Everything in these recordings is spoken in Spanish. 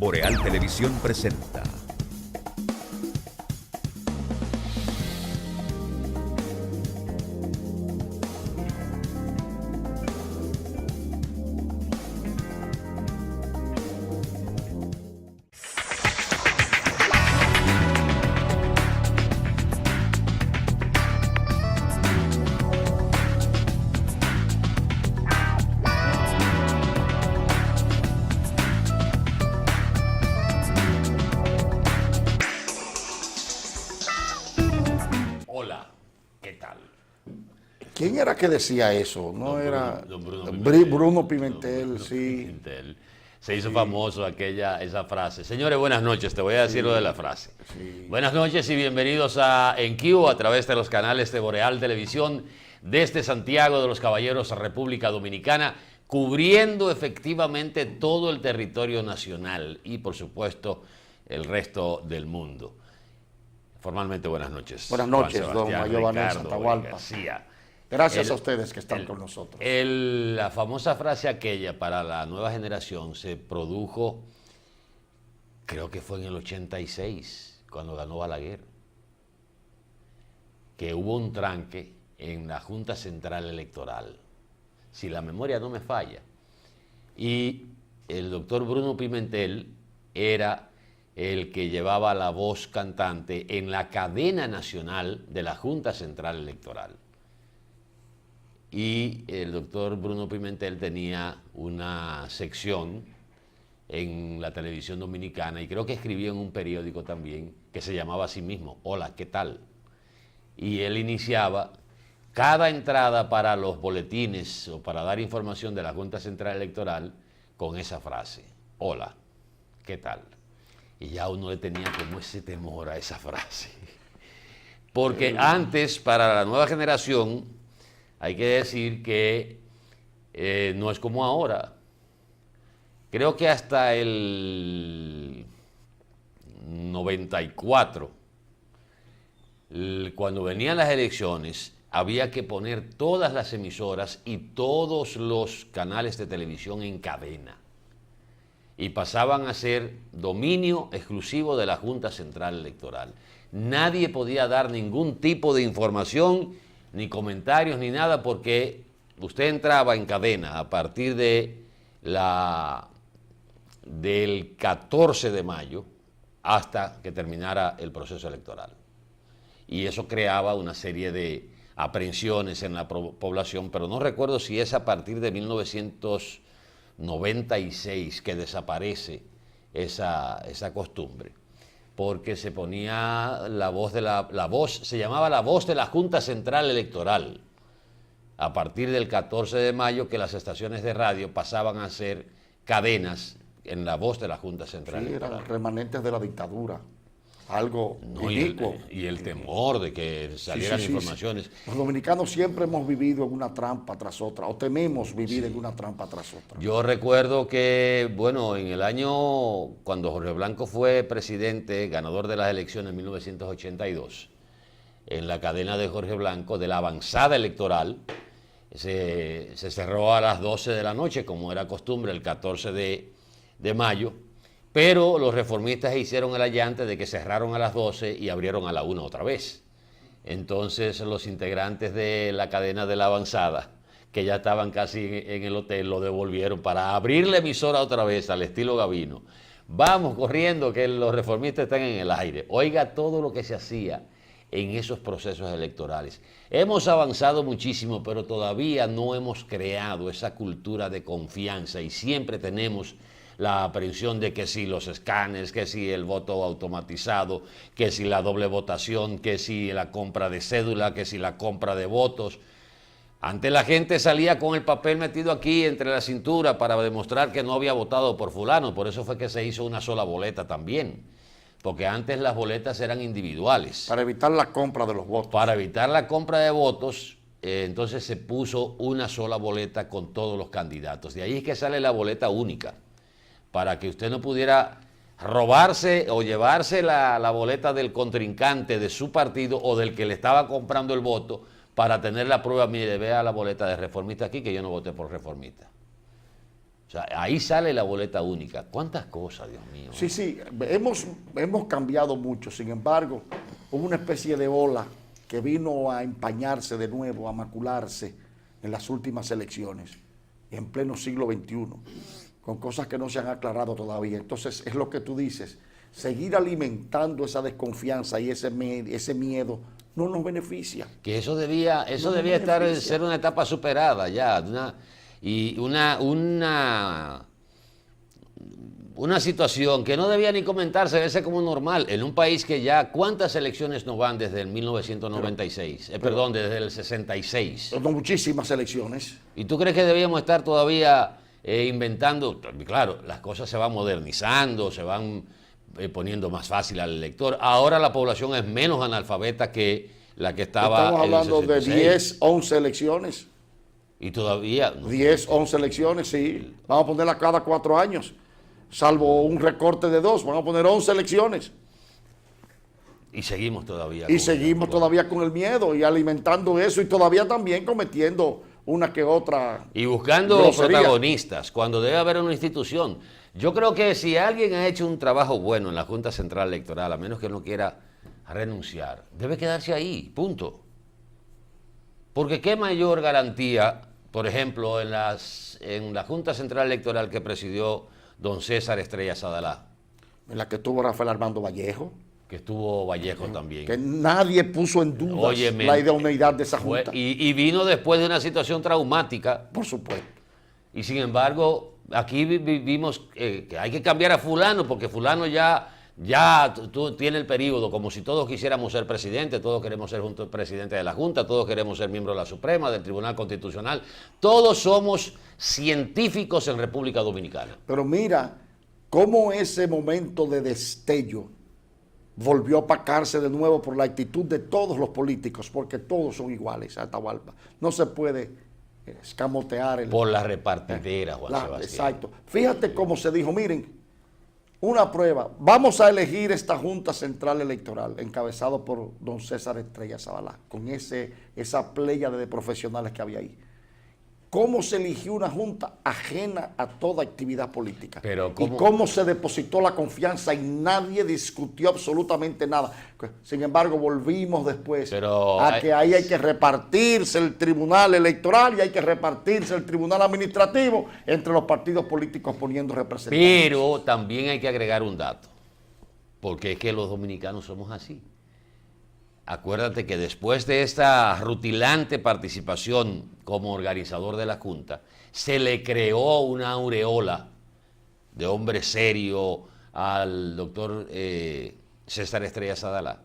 Boreal Televisión presenta. ¿Quién era que decía eso? No era Bruno Pimentel, sí. Pimentel. Se hizo famoso esa frase. Señores, buenas noches. Te voy a decir lo de la frase. Sí. Buenas noches y bienvenidos a EnQ a través de los canales de Boreal Televisión desde Santiago de los Caballeros, República Dominicana, cubriendo efectivamente todo el territorio nacional y, por supuesto, el resto del mundo. Formalmente, buenas noches. Buenas noches, don Mayor Manuel Santahualpa. García. Gracias a ustedes que están con nosotros. La famosa frase aquella para la nueva generación se produjo, creo que fue en el 86, cuando ganó Balaguer, que hubo un tranque en la Junta Central Electoral, si la memoria no me falla, y el doctor Bruno Pimentel era el que llevaba la voz cantante en la cadena nacional de la Junta Central Electoral. Y el doctor Bruno Pimentel tenía una sección en la televisión dominicana y creo que escribía en un periódico también que se llamaba a sí mismo, Hola, ¿qué tal? Y él iniciaba cada entrada para los boletines o para dar información de la Junta Central Electoral con esa frase, Hola, ¿qué tal? Y ya uno le tenía como ese temor a esa frase. Porque antes, para la nueva generación, hay que decir que no es como ahora. Creo que hasta el 94, cuando venían las elecciones, había que poner todas las emisoras y todos los canales de televisión en cadena. Y pasaban a ser dominio exclusivo de la Junta Central Electoral. Nadie podía dar ningún tipo de información, ni comentarios, ni nada, porque usted entraba en cadena a partir del 14 de mayo hasta que terminara el proceso electoral. Y eso creaba una serie de aprehensiones en la población, pero no recuerdo si es a partir de 1996 que desaparece esa costumbre, porque se ponía la voz se llamaba la voz de la Junta Central Electoral, a partir del 14 de mayo que las estaciones de radio pasaban a ser cadenas en la voz de la Junta Central Electoral. Eran remanentes de la dictadura, algo ridículo. Y el temor de que salieran informaciones. Los dominicanos siempre hemos vivido en una trampa tras otra, o tememos vivir en una trampa tras otra. Yo recuerdo que, bueno, en el año, cuando Jorge Blanco fue presidente, ganador de las elecciones en 1982, en la cadena de Jorge Blanco, de la avanzada electoral, se cerró a las 12 de la noche, como era costumbre, el 14 de mayo, pero los reformistas hicieron el allante de que cerraron a las 12 y abrieron a la 1 otra vez. Entonces los integrantes de la cadena de la avanzada, que ya estaban casi en el hotel, lo devolvieron para abrir la emisora otra vez al estilo Gavino. Vamos corriendo que los reformistas están en el aire. Oiga todo lo que se hacía en esos procesos electorales. Hemos avanzado muchísimo, pero todavía no hemos creado esa cultura de confianza y siempre tenemos la aprehensión de que si los escáneres, que si el voto automatizado, que si la doble votación, que si la compra de cédula, que si la compra de votos. Antes la gente salía con el papel metido aquí entre la cintura para demostrar que no había votado por fulano, por eso fue que se hizo una sola boleta también, porque antes las boletas eran individuales. Para evitar la compra de los votos. Para evitar la compra de votos, entonces se puso una sola boleta con todos los candidatos. De ahí es que sale la boleta única, para que usted no pudiera robarse o llevarse la boleta del contrincante de su partido o del que le estaba comprando el voto para tener la prueba. Mire, vea la boleta de reformista aquí, que yo no voté por reformista. O sea, ahí sale la boleta única. ¿Cuántas cosas, Dios mío? Sí, sí, hemos cambiado mucho. Sin embargo, hubo una especie de ola que vino a empañarse de nuevo, a macularse en las últimas elecciones, en pleno siglo XXI, con cosas que no se han aclarado todavía. Entonces, es lo que tú dices, seguir alimentando esa desconfianza y ese miedo no nos beneficia. Que eso debía ser una etapa superada ya, una situación que no debía ni comentarse, debe ser como normal, en un país que ya, ¿cuántas elecciones no van desde el 1996? Perdón, desde el 66. No, muchísimas elecciones. ¿Y tú crees que debíamos estar todavía inventando? Claro, las cosas se van modernizando, se van poniendo más fácil al elector. Ahora la población es menos analfabeta que la que estaba Estamos hablando en el 66. de 10, 11 elecciones. Y todavía... 10, 11 elecciones, sí. Vamos a ponerla cada 4 años. Salvo un recorte de 2, vamos a poner 11 elecciones. Y seguimos todavía. Y seguimos todavía con el miedo y alimentando eso y todavía también cometiendo una que otra y buscando grosería. Protagonistas, cuando debe haber una institución. Yo creo que si alguien ha hecho un trabajo bueno en la Junta Central Electoral, a menos que no quiera renunciar, debe quedarse ahí, punto. Porque qué mayor garantía, por ejemplo, en la Junta Central Electoral que presidió don César Estrella Sadalá. En la que estuvo Rafael Armando Vallejo. Que estuvo Vallejo también. Que nadie puso en duda la idoneidad de esa Junta. Y vino después de una situación traumática. Por supuesto. Y sin embargo, aquí vivimos que hay que cambiar a fulano, porque fulano ya tiene el periodo, como si todos quisiéramos ser presidente, todos queremos ser presidente de la Junta, todos queremos ser miembros de la Suprema, del Tribunal Constitucional. Todos somos científicos en República Dominicana. Pero mira cómo ese momento de destello volvió a opacarse de nuevo por la actitud de todos los políticos, porque todos son iguales a Atahualpa. No se puede escamotear. Por la repartidera, Juan Sebastián. Exacto. Fíjate cómo se dijo, miren, una prueba, vamos a elegir esta Junta Central Electoral, encabezado por don César Estrella Sadalá, con esa pléyade de profesionales que había ahí. ¿Cómo se eligió una junta ajena a toda actividad política? Y cómo se depositó la confianza y nadie discutió absolutamente nada. Sin embargo, volvimos después que ahí hay que repartirse el tribunal electoral y hay que repartirse el tribunal administrativo entre los partidos políticos poniendo representantes. Pero también hay que agregar un dato, porque es que los dominicanos somos así. Acuérdate que después de esta rutilante participación como organizador de la Junta, se le creó una aureola de hombre serio al doctor César Estrella Sadalá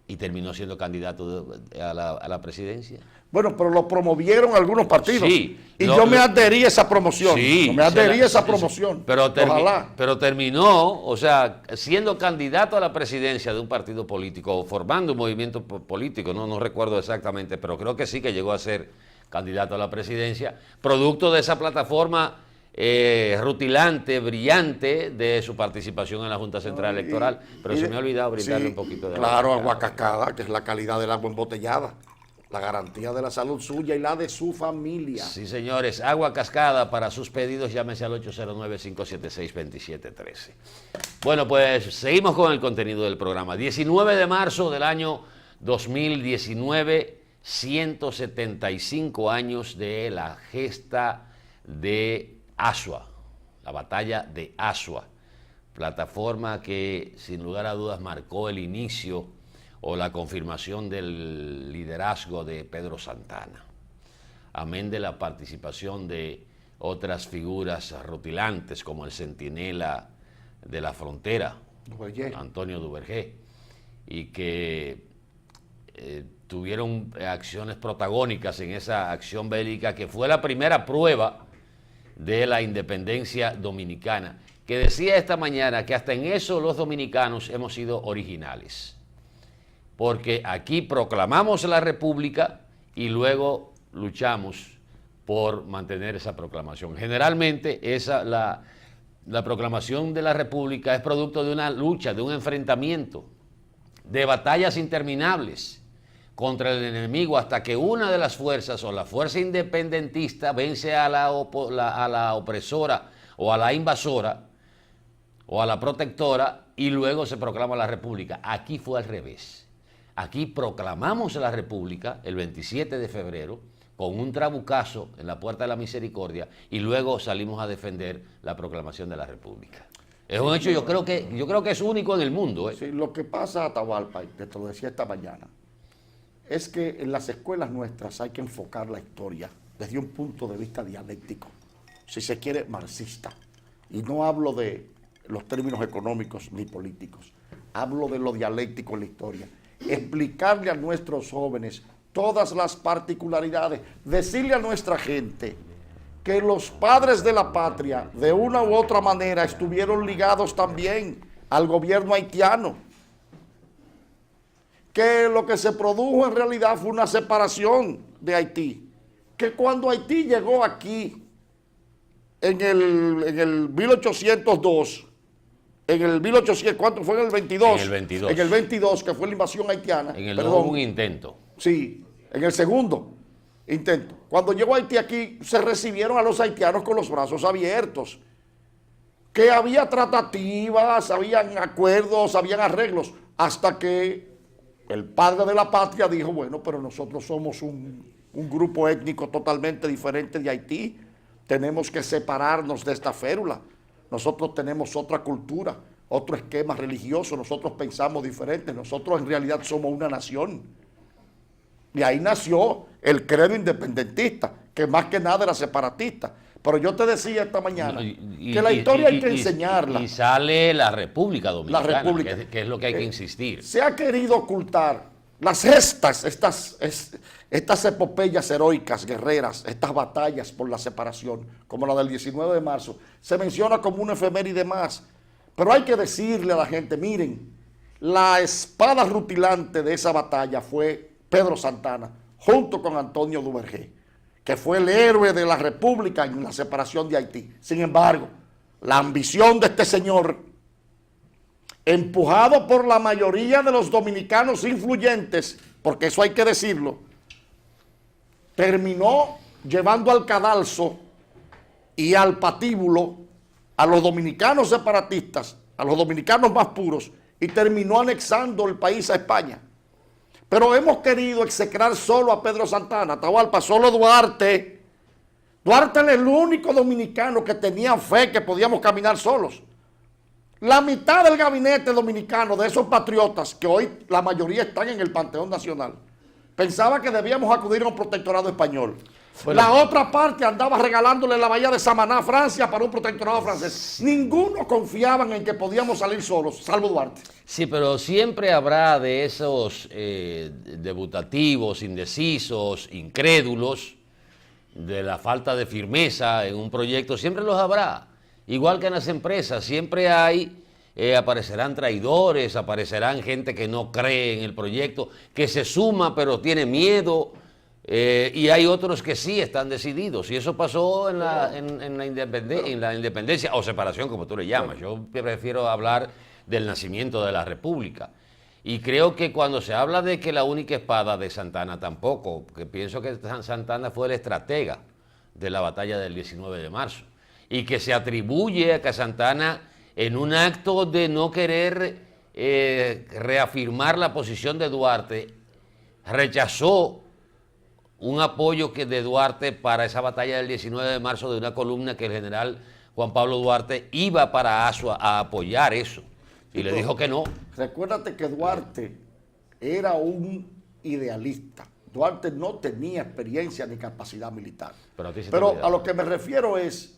y terminó siendo candidato a la presidencia. Bueno, pero lo promovieron algunos partidos. Sí, yo me adherí a esa promoción. Sí, yo me adherí a esa promoción. Pero terminó, o sea, siendo candidato a la presidencia de un partido político, o formando un movimiento político, no recuerdo exactamente, pero creo que sí que llegó a ser candidato a la presidencia, producto de esa plataforma rutilante, brillante de su participación en la Junta Central Electoral. Pero se me ha olvidado brindarle un poquito de agua. Claro, agua cascada, que es la calidad del agua embotellada. La garantía de la salud suya y la de su familia. Sí, señores. Agua Cascada, para sus pedidos, llámese al 809-576-2713. Bueno, pues seguimos con el contenido del programa. 19 de marzo del año 2019, 175 años de la gesta de Azua, la batalla de Azua, plataforma que sin lugar a dudas marcó el inicio o la confirmación del liderazgo de Pedro Santana, amén de la participación de otras figuras rutilantes como el centinela de la frontera, Antonio Duvergé, y que tuvieron acciones protagónicas en esa acción bélica que fue la primera prueba de la independencia dominicana, que decía esta mañana que hasta en eso los dominicanos hemos sido originales, porque aquí proclamamos la República y luego luchamos por mantener esa proclamación. Generalmente la proclamación de la República es producto de una lucha, de un enfrentamiento, de batallas interminables contra el enemigo hasta que una de las fuerzas o la fuerza independentista vence a la opresora o a la invasora o a la protectora y luego se proclama la república. Aquí fue al revés. Aquí proclamamos la república el 27 de febrero con un trabucazo en la Puerta de la Misericordia y luego salimos a defender la proclamación de la república. Es un hecho, yo creo que es único en el mundo. Sí, lo que pasa, Atahualpa, y te lo decía esta mañana, es que en las escuelas nuestras hay que enfocar la historia desde un punto de vista dialéctico, si se quiere, marxista. Y no hablo de los términos económicos ni políticos, hablo de lo dialéctico en la historia. Explicarle a nuestros jóvenes todas las particularidades, decirle a nuestra gente que los padres de la patria, de una u otra manera, estuvieron ligados también al gobierno haitiano, que lo que se produjo en realidad fue una separación de Haití, que cuando Haití llegó aquí en el 1802, ¿cuánto fue? En el 22. En el 22. En el 22, que fue la invasión haitiana. En el hubo un intento. Sí, en el segundo intento. Cuando llegó Haití aquí, se recibieron a los haitianos con los brazos abiertos. Que había tratativas, habían acuerdos, habían arreglos, hasta que el padre de la patria dijo, bueno, pero nosotros somos un grupo étnico totalmente diferente de Haití, tenemos que separarnos de esta férula, nosotros tenemos otra cultura, otro esquema religioso, nosotros pensamos diferente, nosotros en realidad somos una nación. Y ahí nació el credo independentista, que más que nada era separatista. Pero yo te decía esta mañana que la historia hay que enseñarla. Y sale la República Dominicana, La República. que es lo que hay que insistir. Se ha querido ocultar estas epopeyas heroicas, guerreras, estas batallas por la separación, como la del 19 de marzo. Se menciona como una efeméride más. Pero hay que decirle a la gente, miren, la espada rutilante de esa batalla fue Pedro Santana, junto con Antonio Duvergé, que fue el héroe de la República en la separación de Haití. Sin embargo, la ambición de este señor, empujado por la mayoría de los dominicanos influyentes, porque eso hay que decirlo, terminó llevando al cadalso y al patíbulo a los dominicanos separatistas, a los dominicanos más puros, y terminó anexando el país a España. Pero hemos querido execrar solo a Pedro Santana, Atahualpa, solo Duarte. Duarte era el único dominicano que tenía fe que podíamos caminar solos. La mitad del gabinete dominicano, de esos patriotas, que hoy la mayoría están en el Panteón Nacional, pensaba que debíamos acudir a un protectorado español. Bueno, la otra parte andaba regalándole la bahía de Samaná a Francia para un protectorado francés. Ninguno confiaba en que podíamos salir solos, salvo Duarte. Sí, pero siempre habrá de esos debutativos, indecisos, incrédulos, de la falta de firmeza en un proyecto, siempre los habrá. Igual que en las empresas, siempre hay, aparecerán traidores, aparecerán gente que no cree en el proyecto, que se suma pero tiene miedo, y hay otros que sí están decididos. Y eso pasó en la independencia o separación, como tú le llamas. Yo prefiero hablar del nacimiento de la República. Y creo que cuando se habla de que la única espada de Santana tampoco, que pienso que Santana fue el estratega de la batalla del 19 de marzo, y que se atribuye a que Santana, en un acto de no querer reafirmar la posición de Duarte, rechazó un apoyo de Duarte para esa batalla del 19 de marzo de una columna que el general Juan Pablo Duarte iba para Asua a apoyar eso. Y le dijo que no. Recuérdate que Duarte era un idealista. Duarte no tenía experiencia ni capacidad militar. Pero a lo que me refiero es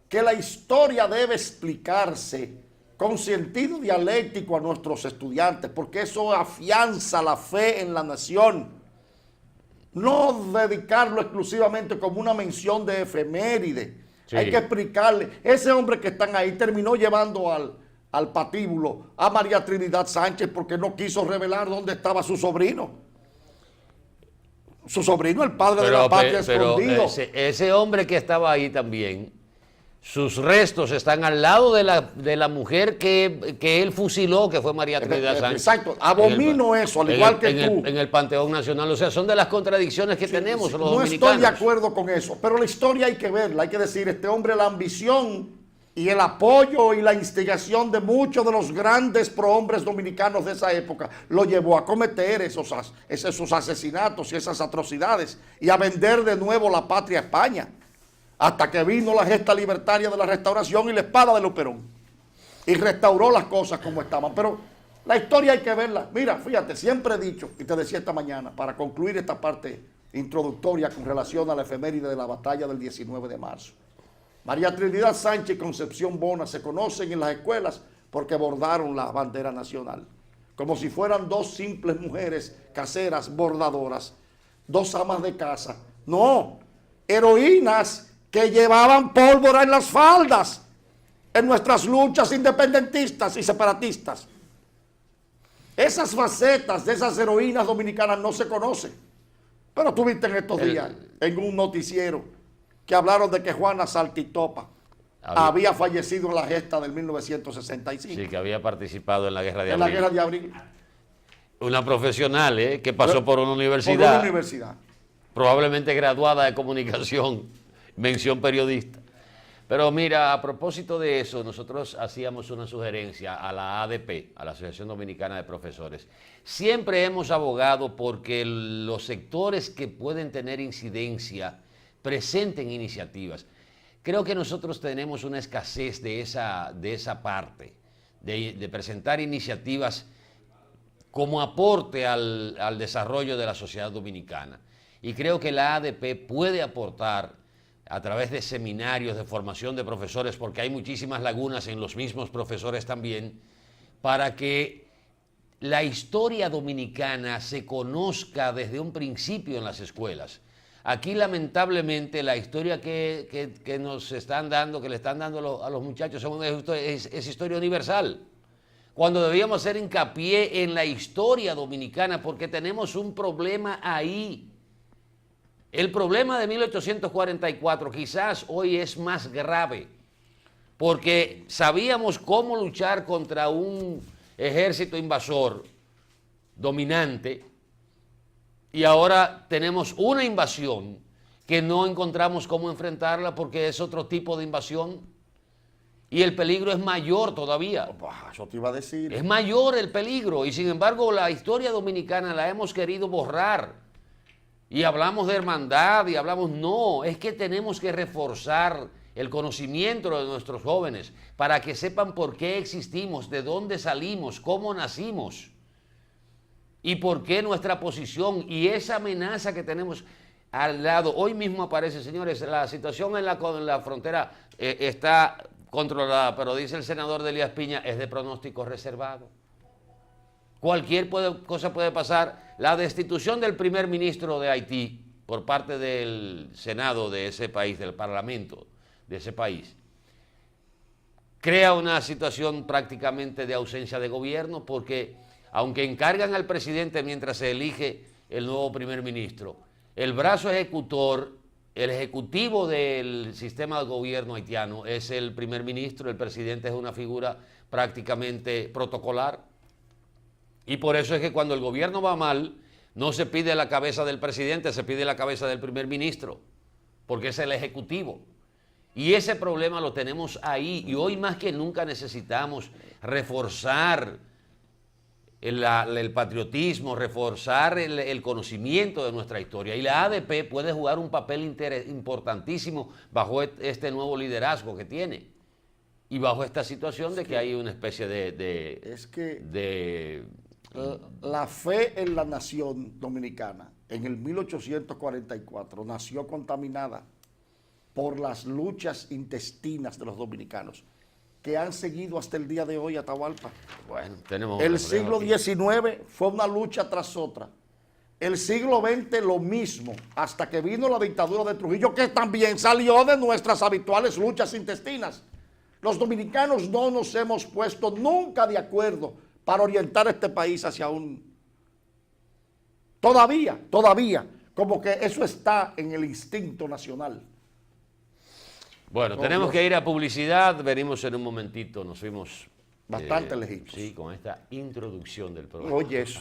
que la historia debe explicarse con sentido dialéctico a nuestros estudiantes, porque eso afianza la fe en la nación. No dedicarlo exclusivamente como una mención de efeméride. Sí. Hay que explicarle. Ese hombre que están ahí terminó llevando al patíbulo a María Trinidad Sánchez porque no quiso revelar dónde estaba su sobrino. Su sobrino, el padre de la patria escondido. Ese hombre que estaba ahí también, sus restos están al lado de la mujer que él fusiló, que fue María Trinidad Sánchez. Exacto, abomino eso, al igual que tú. En el Panteón Nacional, o sea, son de las contradicciones que tenemos los dominicanos. No estoy de acuerdo con eso, pero la historia hay que verla, hay que decir, este hombre, la ambición y el apoyo y la instigación de muchos de los grandes prohombres dominicanos de esa época lo llevó a cometer esos asesinatos y esas atrocidades y a vender de nuevo la patria a España, hasta que vino la gesta libertaria de la Restauración y la espada de Luperón y restauró las cosas como estaban. Pero la historia hay que verla. Mira, fíjate, siempre he dicho, y te decía esta mañana, para concluir esta parte introductoria con relación a la efeméride de la batalla del 19 de marzo. María Trinidad Sánchez y Concepción Bona se conocen en las escuelas porque bordaron la bandera nacional, como si fueran dos simples mujeres caseras bordadoras, dos amas de casa. No, heroínas que llevaban pólvora en las faldas en nuestras luchas independentistas y separatistas. Esas facetas de esas heroínas dominicanas no se conocen. Pero tú viste en estos días, en un noticiero, que hablaron de que Juana Saltitopa había fallecido en la gesta del 1965. Sí, que había participado en la Guerra de Abril. En la Guerra de Abril. Una profesional, que pasó por una universidad. Por una universidad. Probablemente graduada de comunicación, mención periodista. Pero mira, a propósito de eso, nosotros hacíamos una sugerencia a la ADP, a la Asociación Dominicana de Profesores. Siempre hemos abogado porque los sectores que pueden tener incidencia presenten iniciativas. Creo que nosotros tenemos una escasez de esa parte, de presentar iniciativas como aporte al desarrollo de la sociedad dominicana. Y creo que la ADP puede aportar a través de seminarios de formación de profesores, porque hay muchísimas lagunas en los mismos profesores también, para que la historia dominicana se conozca desde un principio en las escuelas. Aquí, lamentablemente, la historia que nos están dando, que le están dando a los muchachos, es historia universal. Cuando debíamos hacer hincapié en la historia dominicana, porque tenemos un problema ahí. El problema de 1844 quizás hoy es más grave, porque sabíamos cómo luchar contra un ejército invasor dominante, y ahora tenemos una invasión que no encontramos cómo enfrentarla porque es otro tipo de invasión y el peligro es mayor todavía. Eso te iba a decir. Es mayor el peligro y sin embargo la historia dominicana la hemos querido borrar. Y hablamos de hermandad y hablamos, no, es que tenemos que reforzar el conocimiento de nuestros jóvenes para que sepan por qué existimos, de dónde salimos, cómo nacimos. Y por qué nuestra posición y esa amenaza que tenemos al lado. Hoy mismo aparece, señores, la situación en la frontera está controlada, pero dice el senador Elías Piña, es de pronóstico reservado. Cualquier cosa puede pasar. La destitución del primer ministro de Haití por parte del Senado de ese país, del Parlamento de ese país, crea una situación prácticamente de ausencia de gobierno porque aunque encargan al presidente mientras se elige el nuevo primer ministro, el brazo ejecutor, el ejecutivo del sistema de gobierno haitiano es el primer ministro, el presidente es una figura prácticamente protocolar. Y por eso es que cuando el gobierno va mal, no se pide la cabeza del presidente, se pide la cabeza del primer ministro, porque es el ejecutivo. Y ese problema lo tenemos ahí, y hoy más que nunca necesitamos reforzar el patriotismo, reforzar el conocimiento de nuestra historia. Y la ADP puede jugar un papel importantísimo bajo este nuevo liderazgo que tiene. Y bajo esta situación de que hay una especie la fe en la nación dominicana en el 1844 nació contaminada por las luchas intestinas de los dominicanos, que han seguido hasta el día de hoy Atahualpa. Bueno, tenemos el siglo XIX fue una lucha tras otra. El siglo XX lo mismo, hasta que vino la dictadura de Trujillo, que también salió de nuestras habituales luchas intestinas. Los dominicanos no nos hemos puesto nunca de acuerdo para orientar este país hacia un... Todavía, como que eso está en el instinto nacional. Bueno, tenemos que ir a publicidad, venimos en un momentito, nos fuimos... Bastante lejitos. Sí, con esta introducción del programa. Oye eso.